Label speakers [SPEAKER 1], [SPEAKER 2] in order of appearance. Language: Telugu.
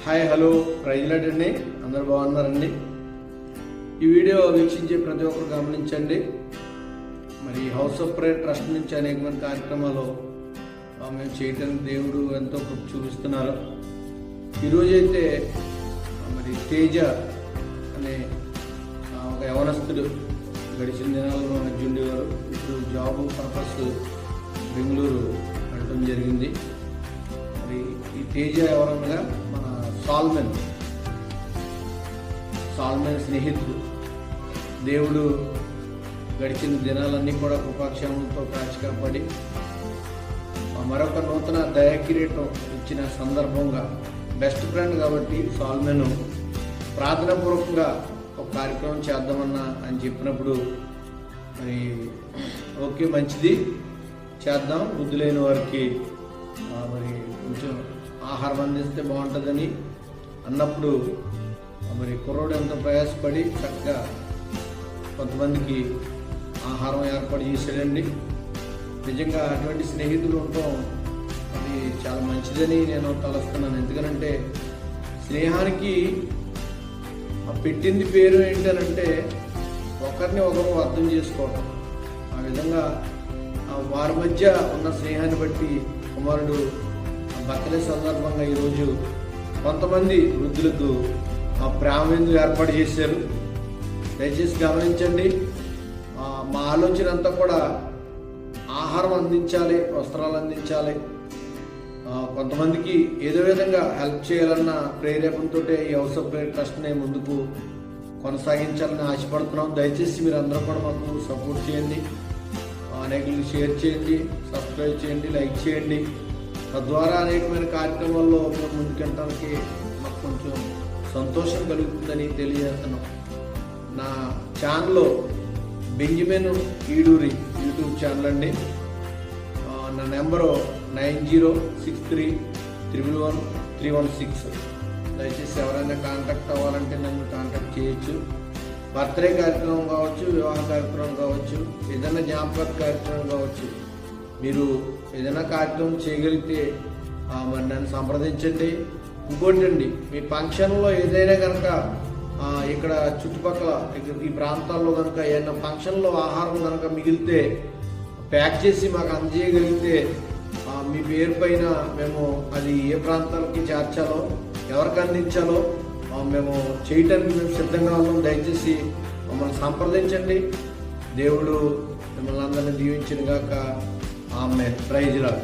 [SPEAKER 1] హాయ్ హలో ప్రైజ్లాట్ అండి, అందరు బాగున్నారండి. ఈ వీడియో వీక్షించే ప్రతి ఒక్కరు గమనించండి. మరి హౌస్ ఆఫ్ ప్రేయర్ ట్రస్ట్ నుంచి అనేక మంది కార్యక్రమాలు మేము చేయటానికి దేవుడు ఎంతో కృప చూపిస్తున్నారు. ఈరోజైతే మరి తేజ అనే ఒక యవనస్తుడు గడిచిన దినాల్లో మధ్య ఉండేవారు. ఇప్పుడు జాబ్ పర్పస్ బెంగళూరు వెళ్ళడం జరిగింది. మరి ఈ తేజ ఎవరనగా మన సాల్మెన్ స్నేహితుడు. దేవుడు గడిచిన దినాలన్నీ కూడా కృపాక్షేమంతో కాచి కాపాడి మరొక నూతన దయాకిరీటం ఇచ్చిన సందర్భంగా బెస్ట్ ఫ్రెండ్ కాబట్టి సాల్మెన్ ప్రార్థనాపూర్వకంగా ఒక కార్యక్రమం చేద్దామన్నా అని చెప్పినప్పుడు మరి ఓకే మంచిది చేద్దాం, బుద్ధి లేని వారికి మరి కొంచెం ఆహారం అందిస్తే బాగుంటుందని అన్నప్పుడు మరి కుర్రోడు ఎంతో ప్రయాసపడి చక్కగా కొంతమందికి ఆహారం ఏర్పాటు చేశాడండి. నిజంగా అటువంటి స్నేహితులు ఉండటం అది చాలా మంచిదని నేను తలుస్తున్నాను. ఎందుకనంటే స్నేహానికి పెట్టింది పేరు ఏంటనంటే ఒకరిని ఒకరు అర్థం చేసుకోవటం. ఆ విధంగా వారి మధ్య ఉన్న స్నేహాన్ని బట్టి కుమారుడు బర్త్డే సందర్భంగా ఈరోజు కొంతమంది వృద్ధులకు ప్రేమ విందు ఏర్పాటు చేశారు. దయచేసి గమనించండి. మా ఆలోచన అంతా కూడా ఆహారం అందించాలి, వస్త్రాలు అందించాలి, కొంతమందికి ఏదో విధంగా హెల్ప్ చేయాలన్న ప్రేరేపణతో ఈ హౌస్ ఆఫ్ ప్రేయర్ ట్రస్ట్ని ముందుకు కొనసాగించాలని ఆశపడుతున్నాం. దయచేసి మీరు అందరూ కూడా మాకు సపోర్ట్ చేయండి, అనేకులకు షేర్ చేయండి, సబ్స్క్రైబ్ చేయండి, లైక్ చేయండి. తద్వారా అనేకమైన కార్యక్రమాల్లో మేము ముందుకెళ్ళడానికి మాకు కొంచెం సంతోషం కలుగుతుందని తెలియజేస్తున్నాం. నా ఛానల్లో బెంజమిన్ ఈడూరి యూట్యూబ్ ఛానల్ అండి. నా నెంబరు 9063111316. దయచేసి ఎవరైనా కాంటాక్ట్ అవ్వాలంటే నన్ను కాంటాక్ట్ చేయొచ్చు. బర్త్డే కార్యక్రమం కావచ్చు, వివాహ కార్యక్రమం కావచ్చు, ఏదైనా జ్ఞాపక కార్యక్రమం కావచ్చు. మీరు ఏదైనా కార్యక్రమం చేయగలిగితే మరి నన్ను సంప్రదించండి. ఇంకోటి అండి, మీ ఫంక్షన్లో ఏదైనా కనుక ఇక్కడ చుట్టుపక్కల ఈ ప్రాంతాల్లో కనుక ఏదైనా ఫంక్షన్లో ఆహారం కనుక మిగిలితే ప్యాక్ చేసి మాకు అందజేయగలిగితే మీ పేరు పైన మేము అది ఏ ప్రాంతాలకి చేర్చాలో, ఎవరికి అందించాలో మేము చేయటానికి మేము సిద్ధంగా ఉన్నాం. దయచేసి మమ్మల్ని సంప్రదించండి. దేవుడు మిమ్మల్ని అందరినీ దీవించిన గాక. ఆమేన్. Praise lord.